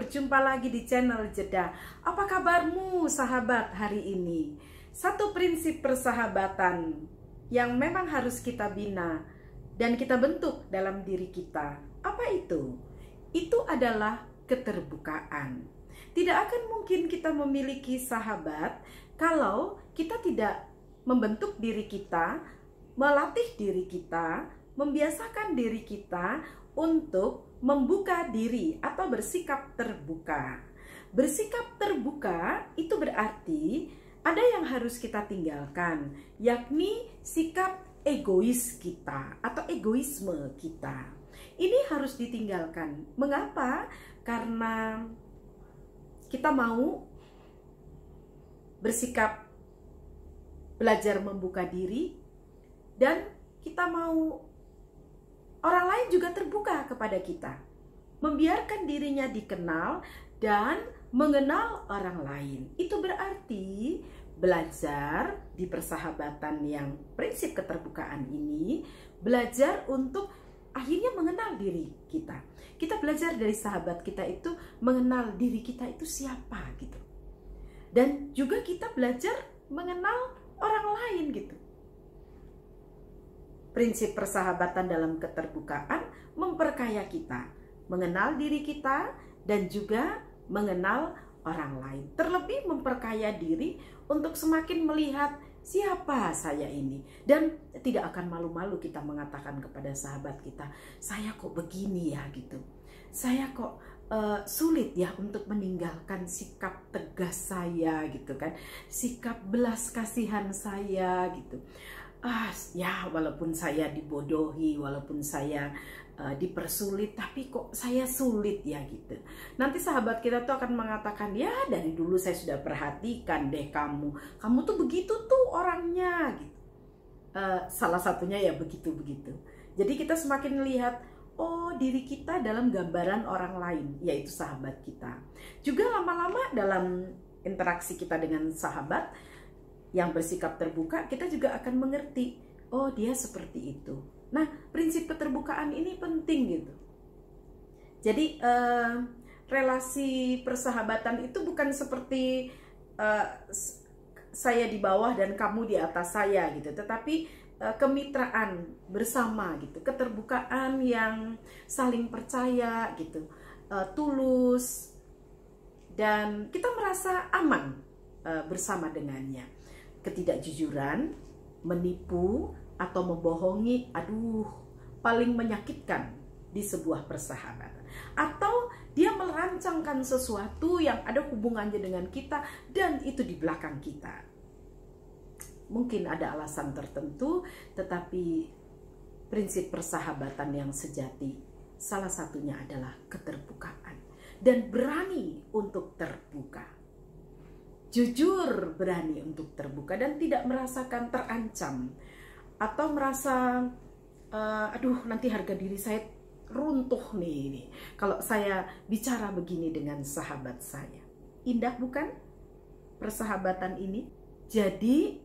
berjumpa lagi di channel Jeda. Apa kabarmu sahabat hari ini? Satu prinsip persahabatan yang memang harus kita bina dan kita bentuk dalam diri kita. Apa itu? Itu adalah keterbukaan. Tidak akan mungkin kita memiliki sahabat kalau kita tidak membentuk diri kita, melatih diri kita, membiasakan diri kita untuk membuka diri atau bersikap terbuka. Bersikap terbuka itu berarti ada yang harus kita tinggalkan, yakni sikap egois kita atau egoisme kita. Ini harus ditinggalkan. Mengapa? Karena kita mau bersikap belajar membuka diri dan kita mau orang lain juga terbuka kepada kita, membiarkan dirinya dikenal dan mengenal orang lain. Itu berarti belajar di persahabatan yang prinsip keterbukaan ini, belajar untuk akhirnya mengenal diri kita. Kita belajar dari sahabat kita itu mengenal diri kita itu siapa gitu. Dan juga kita belajar mengenal orang lain gitu. Prinsip persahabatan dalam keterbukaan memperkaya kita, mengenal diri kita dan juga mengenal orang lain. Terlebih memperkaya diri untuk semakin melihat siapa saya ini. Dan tidak akan malu-malu kita mengatakan kepada sahabat kita, saya kok begini ya gitu. Saya kok sulit ya untuk meninggalkan sikap tegas saya gitu kan. Sikap belas kasihan saya gitu. Ya walaupun saya dibodohi, walaupun saya dipersulit, tapi kok saya sulit ya gitu. Nanti sahabat kita tuh akan mengatakan, ya dari dulu saya sudah perhatikan deh kamu tuh begitu tuh orangnya gitu. Salah satunya ya begitu-begitu. Jadi kita semakin melihat, oh diri kita dalam gambaran orang lain, yaitu sahabat kita. Juga lama-lama dalam interaksi kita dengan sahabat yang bersikap terbuka, kita juga akan mengerti, oh dia seperti itu. Nah, prinsip keterbukaan ini penting gitu. Jadi relasi persahabatan itu bukan seperti saya di bawah dan kamu di atas saya gitu, tetapi kemitraan bersama gitu, keterbukaan yang saling percaya gitu, tulus, dan kita merasa aman bersama dengannya. Ketidakjujuran, menipu, atau membohongi, paling menyakitkan di sebuah persahabatan. Atau dia merancangkan sesuatu yang ada hubungannya dengan kita dan itu di belakang kita. Mungkin ada alasan tertentu, tetapi prinsip persahabatan yang sejati salah satunya adalah keterbukaan dan berani untuk terbuka. Jujur, berani untuk terbuka dan tidak merasakan terancam atau merasa nanti harga diri saya runtuh nih kalau saya bicara begini dengan sahabat saya. Indah bukan persahabatan ini? Jadi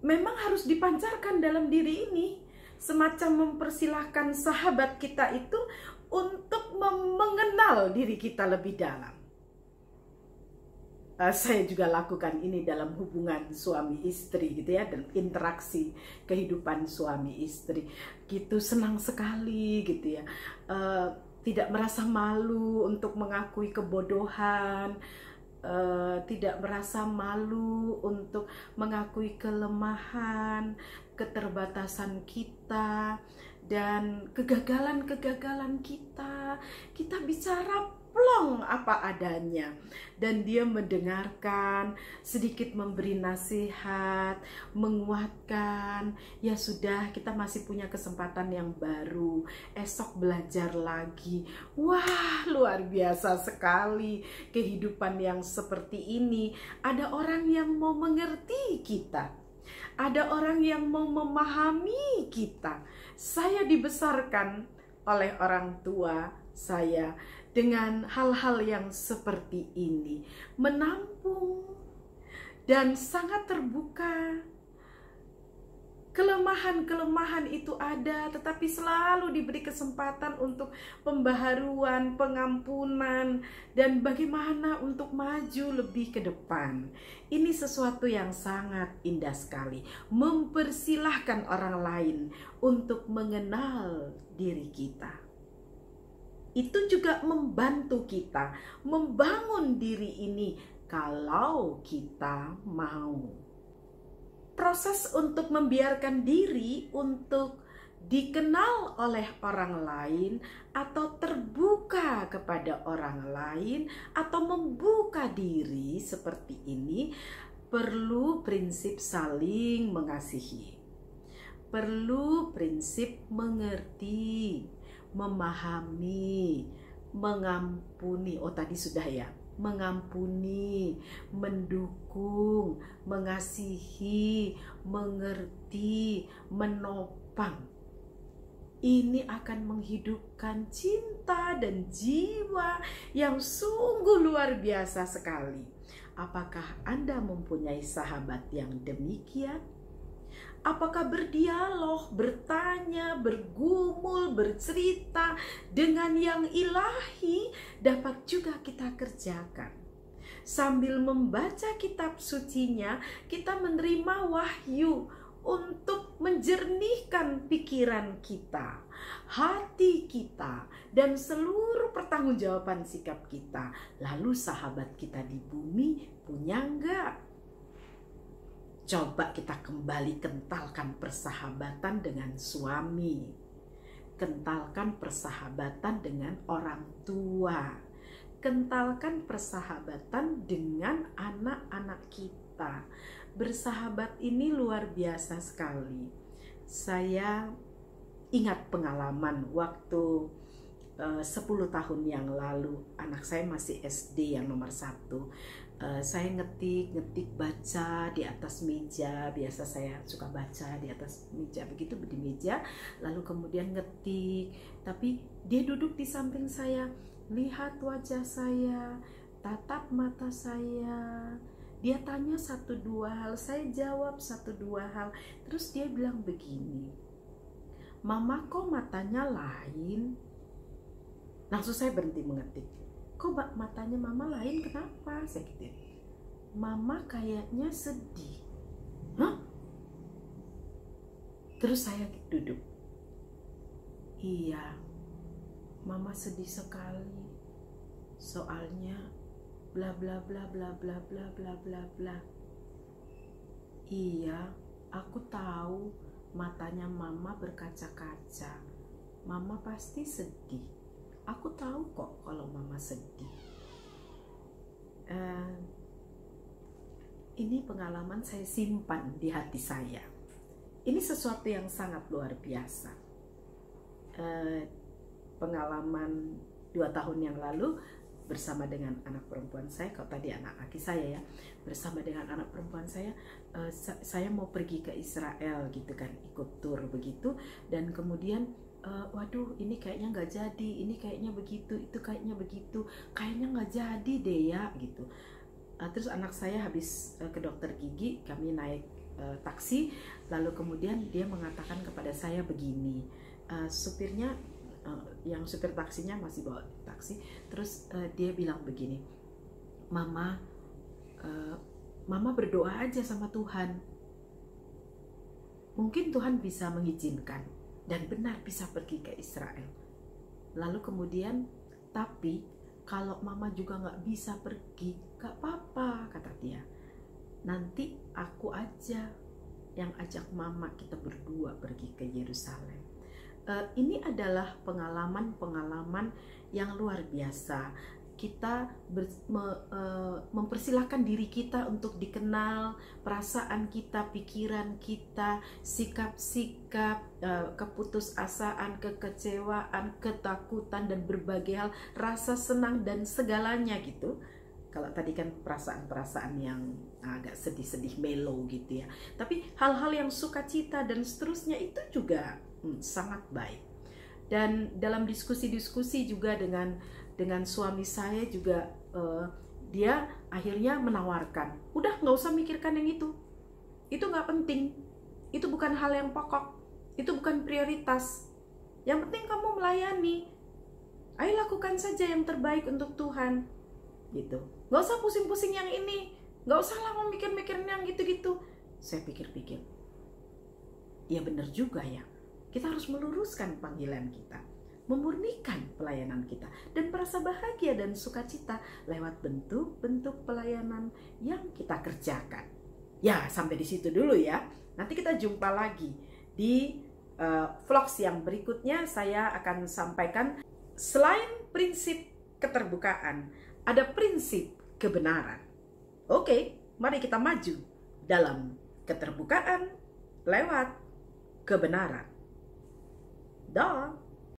memang harus dipancarkan dalam diri ini, semacam mempersilahkan sahabat kita itu untuk mengenal diri kita lebih dalam. Saya juga lakukan ini dalam hubungan suami istri gitu ya, dan interaksi kehidupan suami istri gitu, senang sekali gitu ya, tidak merasa malu untuk mengakui kebodohan, tidak merasa malu untuk mengakui kelemahan, keterbatasan kita dan kegagalan-kegagalan kita. Kita bicara plong apa adanya dan dia mendengarkan, sedikit memberi nasihat, menguatkan. Ya sudah, kita masih punya kesempatan yang baru, esok belajar lagi. Wah, luar biasa sekali kehidupan yang seperti ini. Ada orang yang mau mengerti kita, ada orang yang mau memahami kita. Saya dibesarkan oleh orang tua saya dengan hal-hal yang seperti ini, menampung dan sangat terbuka Kelemahan-kelemahan itu ada, tetapi selalu diberi kesempatan untuk pembaharuan, pengampunan, dan bagaimana untuk maju lebih ke depan. Ini sesuatu yang sangat indah sekali. Mempersilahkan orang lain untuk mengenal diri kita. Itu juga membantu kita membangun diri ini kalau kita mau. Proses untuk membiarkan diri untuk dikenal oleh orang lain atau terbuka kepada orang lain atau membuka diri seperti ini perlu prinsip saling mengasihi. Perlu prinsip mengerti, memahami, mengampuni. Oh, tadi sudah ya. Mengampuni, mendukung, mengasihi, mengerti, menopang. Ini akan menghidupkan cinta dan jiwa yang sungguh luar biasa sekali. Apakah Anda mempunyai sahabat yang demikian? Apakah berdialog, bertanya, bergumul, bercerita dengan yang ilahi dapat juga kita kerjakan. Sambil membaca kitab sucinya, kita menerima wahyu untuk menjernihkan pikiran kita, hati kita, dan seluruh pertanggungjawaban sikap kita. Lalu sahabat kita di bumi punya enggak? Coba kita kembali kentalkan persahabatan dengan suami. Kentalkan persahabatan dengan orang tua. Kentalkan persahabatan dengan anak-anak kita. Bersahabat ini luar biasa sekali. Saya ingat pengalaman waktu 10 tahun yang lalu, anak saya masih SD yang nomor 1. Saya ngetik baca di atas meja. Biasa saya suka baca di atas meja, begitu di meja, lalu kemudian ngetik. Tapi dia duduk di samping saya, lihat wajah saya, tatap mata saya. Dia tanya 1-2 hal, saya jawab 1-2 hal. Terus dia bilang begini, "Mama kok matanya lain?" Langsung saya berhenti mengetik. "Kok matanya mama lain, kenapa?" Saya gitu. "Mama kayaknya sedih." "Hah?" Terus saya duduk. "Iya, mama sedih sekali. Soalnya bla bla bla bla bla bla bla bla bla." "Iya, aku tahu matanya mama berkaca-kaca. Mama pasti sedih. Aku tahu kok kalau mama sedih." Ini pengalaman saya simpan di hati saya. Ini sesuatu yang sangat luar biasa. Pengalaman 2 tahun yang lalu bersama dengan anak perempuan saya, kalau tadi anak laki saya ya, bersama dengan anak perempuan saya mau pergi ke Israel gitu kan, ikut tur begitu, dan kemudian waduh ini kayaknya nggak jadi, ini kayaknya begitu, itu kayaknya begitu, kayaknya nggak jadi deh ya gitu. Terus anak saya habis ke dokter gigi, kami naik taksi, lalu kemudian dia mengatakan kepada saya begini, supirnya, yang supir taksinya masih bawa taksi, terus dia bilang begini, Mama berdoa aja sama Tuhan, mungkin Tuhan bisa mengizinkan dan benar bisa pergi ke Israel." Lalu kemudian, "Tapi kalau mama juga nggak bisa pergi, gak apa-apa," kata dia. "Nanti aku aja yang ajak mama, kita berdua pergi ke Yerusalem." Ini adalah pengalaman-pengalaman yang luar biasa. Kita mempersilahkan diri kita untuk dikenal, perasaan kita, pikiran kita, sikap-sikap, keputusasaan, kekecewaan, ketakutan, dan berbagai hal, rasa senang dan segalanya gitu. Kalau tadi kan perasaan-perasaan yang agak sedih-sedih, mellow gitu ya. Tapi hal-hal yang sukacita dan seterusnya itu juga sangat baik. Dan dalam diskusi-diskusi juga dengan suami saya juga, dia akhirnya menawarkan, udah nggak usah mikirkan yang itu nggak penting. itu bukan hal yang pokok, itu bukan prioritas. Yang penting kamu melayani. Ayo lakukan saja yang terbaik untuk Tuhan, gitu. Gak usah pusing-pusing yang ini, gak usah lah mikir-mikirin yang gitu-gitu. Saya pikir-pikir, ya benar juga ya. Kita harus meluruskan panggilan kita, memurnikan pelayanan kita, dan merasa bahagia dan sukacita lewat bentuk-bentuk pelayanan yang kita kerjakan. Ya, sampai di situ dulu ya. Nanti kita jumpa lagi di vlogs yang berikutnya. Saya akan sampaikan selain prinsip keterbukaan, ada prinsip kebenaran. Oke, mari kita maju dalam keterbukaan lewat kebenaran. Dah.